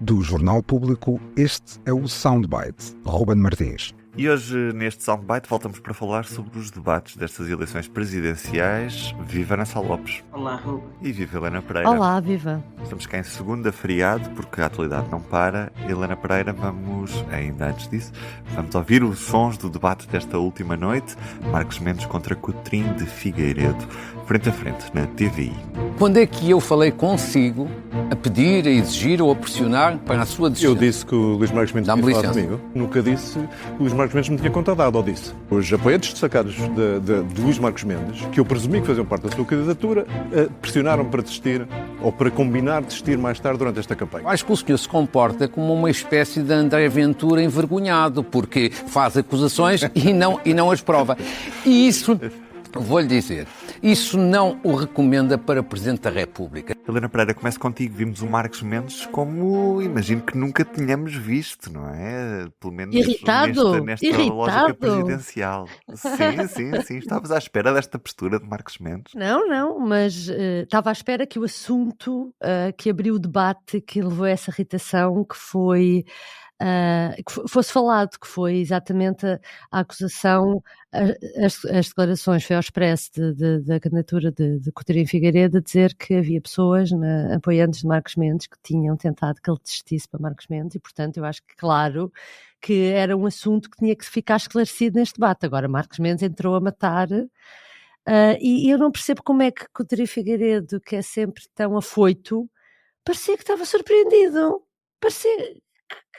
Do Jornal Público, este é o Soundbite, Ruben Martins. E hoje, neste Soundbite, voltamos para falar sobre os debates destas eleições presidenciais. Viva Ana Sá Lopes. Olá, Ruben. E viva Helena Pereira. Olá, viva. Estamos cá em segunda feriado, porque a atualidade não para. Helena Pereira, ainda antes disso, vamos ouvir os sons do debate desta última noite. Marcos Mendes contra Coutrinho de Figueiredo, frente a frente, na TVI. Quando é que eu falei consigo a pedir, a exigir ou a pressionar para a sua decisão? Eu disse que o Luís Marcos Mendes tinha falado comigo. Nunca disse que o Luís Marcos Mendes me tinha contactado, ou disse. Os apoiantes destacados de Luís Marcos Mendes, que eu presumi que faziam parte da sua candidatura, pressionaram para desistir ou para combinar desistir mais tarde durante esta campanha. Acho que o senhor se comporta como uma espécie de André Ventura envergonhado, porque faz acusações e não as prova. E isso, vou-lhe dizer, isso não o recomenda para Presidente da República. Helena Pereira, começo contigo. Vimos o Marcos Mendes como, imagino que nunca tínhamos visto, não é? Pelo menos irritado, nesta lógica presidencial. Sim. Estavas à espera desta postura de Marcos Mendes? Não, mas estava à espera que o assunto que abriu o debate, que levou a essa irritação, que fosse falado, que foi exatamente a acusação, as declarações, foi ao expresso da candidatura de Coutrinho Figueiredo, a dizer que havia pessoas, apoiantes de Marcos Mendes, que tinham tentado que ele desistisse para Marcos Mendes e, portanto, eu acho que, claro, que era um assunto que tinha que ficar esclarecido neste debate. Agora, Marcos Mendes entrou a matar e eu não percebo como é que Coutrinho Figueiredo, que é sempre tão afoito, parecia que estava surpreendido, parecia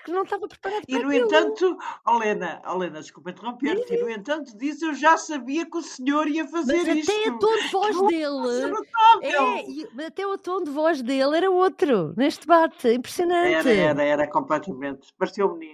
que não estava preparado para aquilo. E no entanto, Helena, desculpa interromper-te, e no entanto disse, eu já sabia que o senhor ia fazer isto. Mas até o tom de voz dele, até o tom de voz dele era outro, neste debate, impressionante. Era completamente, pareceu menino.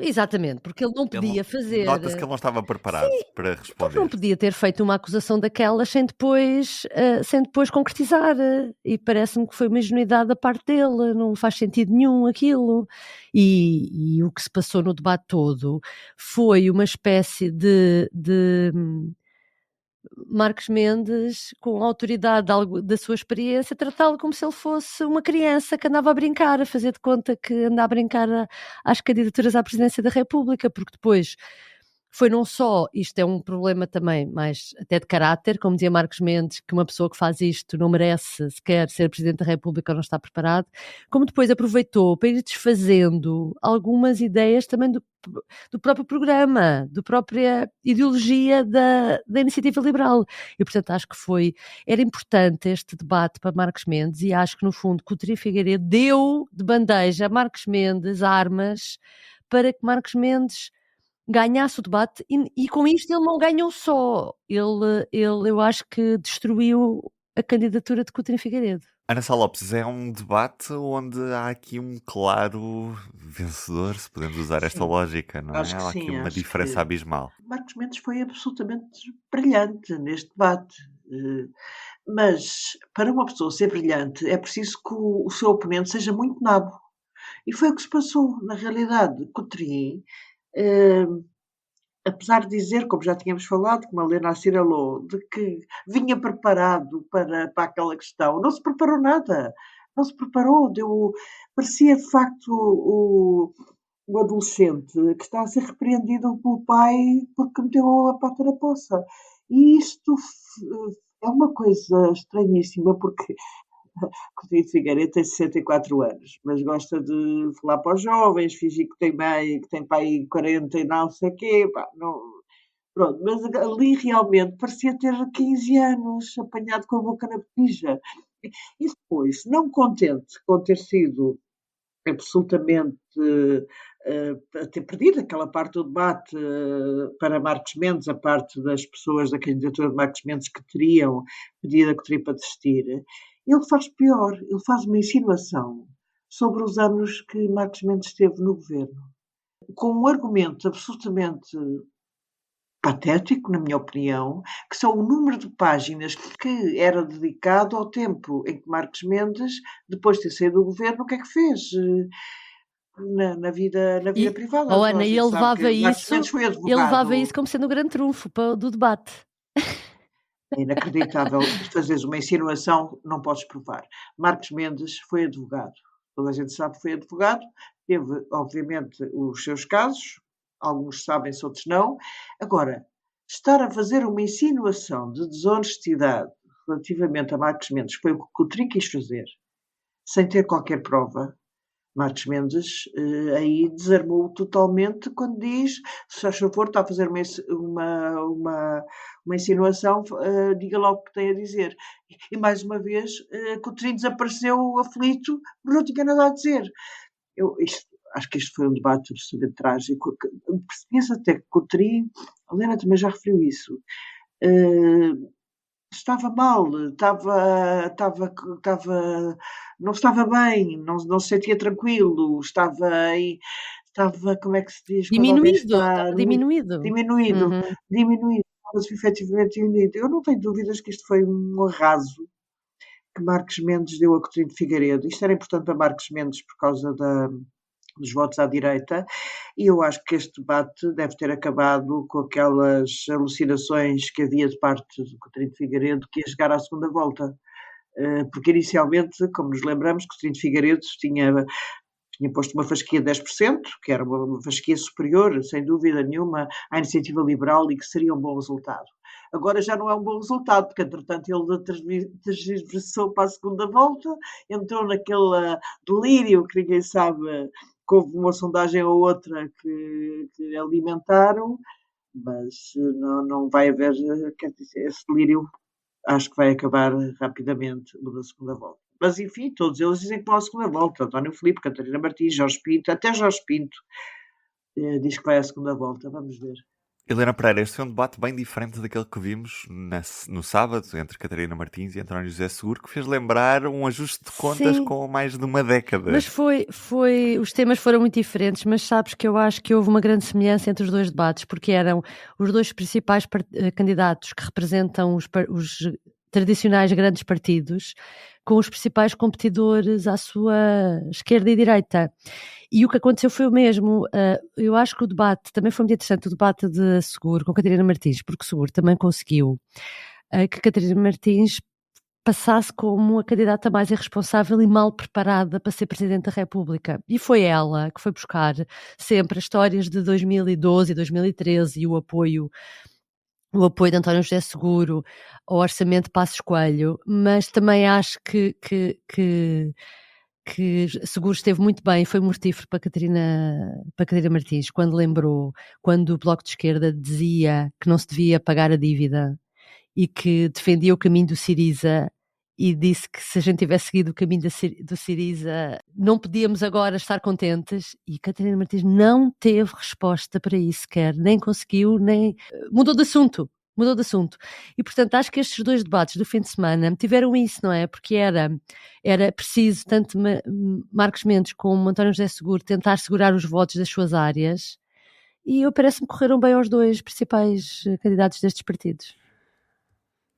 Exatamente, porque ele não podia fazer... Nota-se que ele não estava preparado para responder. Não podia ter feito uma acusação daquelas sem depois concretizar, e parece-me que foi uma ingenuidade da parte dele, não faz sentido nenhum aquilo. E o que se passou no debate todo foi uma espécie de Marcos Mendes, com a autoridade da sua experiência, tratá-lo como se ele fosse uma criança que andava a brincar, a fazer de conta que anda a brincar às candidaturas à presidência da República, porque depois foi não só, isto é um problema também mais até de caráter, como dizia Marcos Mendes, que uma pessoa que faz isto não merece sequer ser Presidente da República ou não está preparado, como depois aproveitou para ir desfazendo algumas ideias também do próprio programa, da própria ideologia da Iniciativa Liberal. E, portanto, acho que era importante este debate para Marcos Mendes e acho que, no fundo, Coutrinho Figueiredo deu de bandeja a Marcos Mendes armas para que Marcos Mendes ganhasse o debate e com isto ele não ganhou só. Ele eu acho que destruiu a candidatura de Coutrinho Figueiredo. Ana Sá Lopes, é um debate onde há aqui um claro vencedor, se podemos usar esta lógica, não é? Há aqui uma diferença abismal. Marcos Mendes foi absolutamente brilhante neste debate. Mas para uma pessoa ser brilhante é preciso que o seu oponente seja muito nabo. E foi o que se passou. Na realidade, Coutrinho, apesar de dizer, como já tínhamos falado, como a Helena assinalou, de que vinha preparado para aquela questão, não se preparou nada, não se preparou, parecia de facto o adolescente que está a ser repreendido pelo pai porque meteu a pata na poça. E isto é uma coisa estranhíssima, porque Coutrinho Figueiredo tem 64 anos, mas gosta de falar para os jovens, fingir que tem pai 40 e não sei o quê. Pronto, mas ali realmente parecia ter 15 anos, apanhado com a boca na botija. E depois, não contente com ter sido absolutamente a ter perdido aquela parte do debate para Marcos Mendes, a parte das pessoas da candidatura de Marcos Mendes que teriam pedido a Coutrinho para desistir, ele faz pior, ele faz uma insinuação sobre os anos que Marcos Mendes esteve no governo, com um argumento absolutamente patético, na minha opinião, que são o número de páginas que era dedicado ao tempo em que Marcos Mendes, depois de ter saído do governo, o que é que fez na vida privada? Ana, ele levava isso como sendo o grande trunfo do debate. É inacreditável fazeres uma insinuação, não podes provar. Marcos Mendes foi advogado. toda a gente sabe que foi advogado, teve, obviamente, os seus casos, alguns sabem-se, outros não. Agora, estar a fazer uma insinuação de desonestidade relativamente a Marcos Mendes, foi o que o Coutrinho quis fazer, sem ter qualquer prova. Marcos Mendes aí desarmou totalmente quando diz, se faz favor, está a fazer uma insinuação, diga logo o que tem a dizer. E mais uma vez, Coutrinho desapareceu aflito, porque não tinha nada a dizer. Acho que este foi um debate absolutamente trágico. Percebia-se até que Coutrinho, a Helena também já referiu isso, estava mal, não estava bem, não se sentia tranquilo, estava, como é que se diz, quando alguém Diminuído, está estava diminuído. diminuído, Uhum. estava-se efetivamente diminuído. Eu não tenho dúvidas que isto foi um arraso que Marcos Mendes deu a Coutinho de Figueiredo. Isto era importante para Marcos Mendes por causa dos votos à direita, e eu acho que este debate deve ter acabado com aquelas alucinações que havia de parte do Coutinho de Figueiredo que ia chegar à segunda volta. Porque inicialmente, como nos lembramos, Coutinho de Figueiredo tinha posto uma fasquia de 10%, que era uma fasquia superior, sem dúvida nenhuma, à iniciativa liberal e que seria um bom resultado. Agora já não é um bom resultado, porque entretanto ele transversou para a segunda volta, entrou naquele delírio que ninguém sabe, que houve uma sondagem ou outra que alimentaram, mas não vai haver, quer dizer, esse delírio acho que vai acabar rapidamente da segunda volta. Mas, enfim, todos eles dizem que vão à segunda volta. António Filipe, Catarina Martins, Jorge Pinto, até Jorge Pinto diz que vai à segunda volta. Vamos ver. Helena Pereira, este foi um debate bem diferente daquele que vimos no sábado entre Catarina Martins e António José Seguro, que fez lembrar um ajuste de contas Sim. com mais de uma década. Mas os temas foram muito diferentes, mas sabes que eu acho que houve uma grande semelhança entre os dois debates, porque eram os dois principais candidatos que representam os tradicionais grandes partidos, com os principais competidores à sua esquerda e direita. E o que aconteceu foi o mesmo. Eu acho que o debate também foi muito interessante, o debate de Seguro com Catarina Martins, porque Seguro também conseguiu que Catarina Martins passasse como a candidata mais irresponsável e mal preparada para ser Presidente da República. E foi ela que foi buscar sempre as histórias de 2012 e 2013 e o apoio de António José Seguro ao orçamento de Passos Coelho, mas também acho que Seguro esteve muito bem, foi mortífero para Catarina Martins, quando o Bloco de Esquerda dizia que não se devia pagar a dívida e que defendia o caminho do Syriza e disse que se a gente tivesse seguido o caminho do Syriza não podíamos agora estar contentes, e Catarina Martins não teve resposta para isso sequer, nem conseguiu, nem mudou de assunto. E, portanto, acho que estes dois debates do fim de semana tiveram isso, não é? Porque era preciso tanto Marcos Mendes como António José Seguro tentar segurar os votos das suas áreas, e parece-me que correram bem aos dois principais candidatos destes partidos.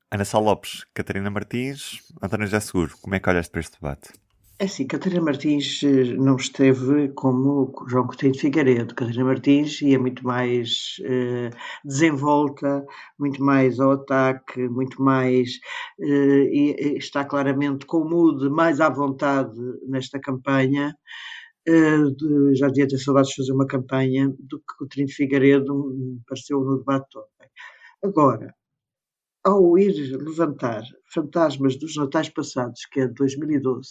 Ana Sá Lopes, Catarina Martins, António José Seguro, como é que olhaste para este debate? É assim, Catarina Martins não esteve como João Coutinho de Figueiredo. Catarina Martins ia muito mais desenvolta, muito mais ao ataque, muito mais e está claramente com o mood mais à vontade nesta campanha. Já devia ter saudades de fazer uma campanha do que Coutinho de Figueiredo apareceu no debate todo. Agora, ao ir levantar fantasmas dos natais passados, que é de 2012,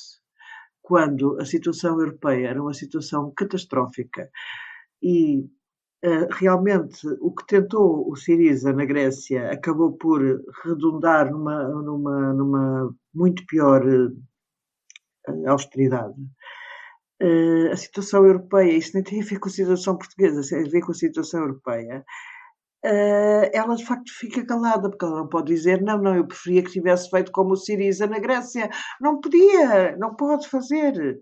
quando a situação europeia era uma situação catastrófica e realmente o que tentou o Syriza na Grécia acabou por redundar numa muito pior austeridade. A situação europeia, isto nem tem a ver com a situação portuguesa, tem a ver com a situação europeia. Ela de facto fica calada, porque ela não pode dizer não, eu preferia que tivesse feito como o Syriza na Grécia. Não podia, não pode fazer.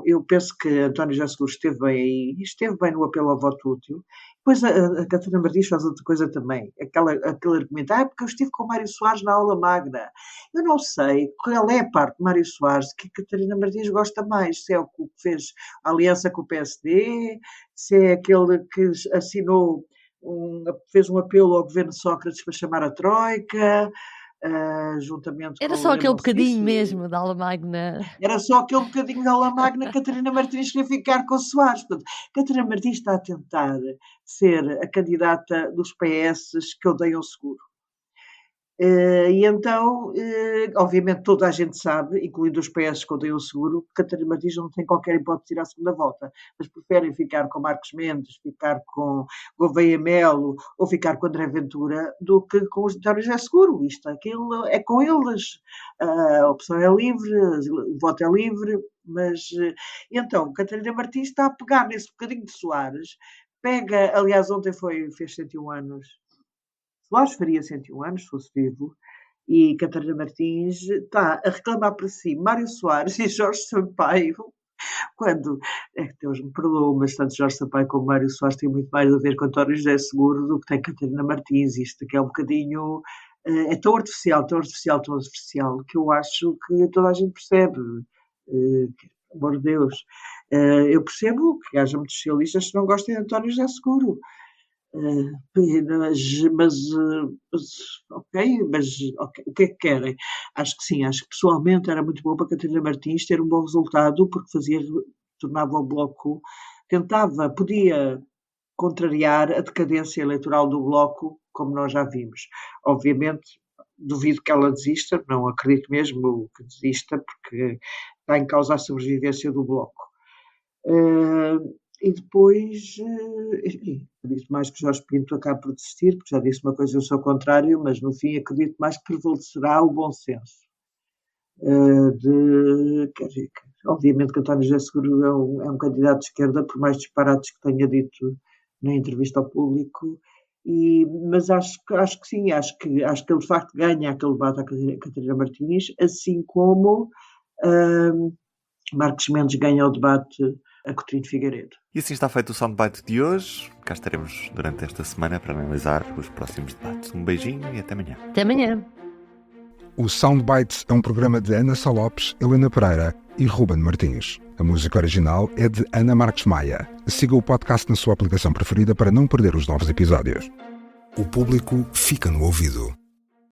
Eu penso que António José Seguro esteve bem no apelo ao voto útil. Depois a Catarina Martins faz outra coisa também, aquele argumento, porque eu estive com o Mário Soares na aula magna. Eu não sei qual é a parte de Mário Soares que a Catarina Martins gosta mais, se é o que fez a aliança com o PSD, se é aquele que assinou, fez um apelo ao governo Sócrates para chamar a Troika, juntamente Era com só o aquele Helena bocadinho Cício. mesmo da aula magna. Era só aquele bocadinho da aula magna. Catarina Martins queria ficar com Soares. Portanto, Catarina Martins está a tentar ser a candidata dos PS que odeiam seguro. E então, obviamente, toda a gente sabe, incluindo os PS que odeiam o seguro, que Catarina Martins não tem qualquer hipótese de ir à segunda volta, mas preferem ficar com Marcos Mendes, ficar com Gouveia Melo ou ficar com André Ventura do que com os António José Seguro. Isto, aquilo é com eles, a opção é livre, o voto é livre, mas então Catarina Martins está a pegar nesse bocadinho de Soares, aliás, ontem fez 101 anos. Soares faria 101 anos, se fosse vivo, e Catarina Martins está a reclamar para si Mário Soares e Jorge Sampaio, quando, Deus me perdoa, mas tanto Jorge Sampaio como Mário Soares têm muito mais a ver com António José Seguro do que tem Catarina Martins. Isto aqui é um bocadinho, é tão artificial, que eu acho que toda a gente percebe. Pelo amor de Deus. Eu percebo que haja muitos socialistas que não gostem de António José Seguro. Ok, o que é que querem? Acho que sim, acho que pessoalmente era muito bom para Catarina Martins ter um bom resultado, porque tornava o Bloco, podia contrariar a decadência eleitoral do Bloco, como nós já vimos. Obviamente, duvido que ela desista, não acredito mesmo que desista, porque está em causa a sobrevivência do Bloco. E depois, acredito mais que Jorge Pinto acabe por desistir, porque já disse uma coisa, eu sou contrário, mas no fim acredito mais que prevalecerá o bom senso. Obviamente que António José Seguro é um candidato de esquerda, por mais disparates que tenha dito na entrevista ao público, mas acho que sim, acho que ele de facto ganha aquele debate à Catarina Martins, assim como Marcos Mendes ganha o debate a Coutinho de Figueiredo. E assim está feito o Soundbite de hoje. Cá estaremos durante esta semana para analisar os próximos debates. Um beijinho e até amanhã. Até amanhã. O Soundbites é um programa de Ana Sá Lopes, Helena Pereira e Ruben Martins. A música original é de Ana Marques Maia. Siga o podcast na sua aplicação preferida para não perder os novos episódios. O público fica no ouvido.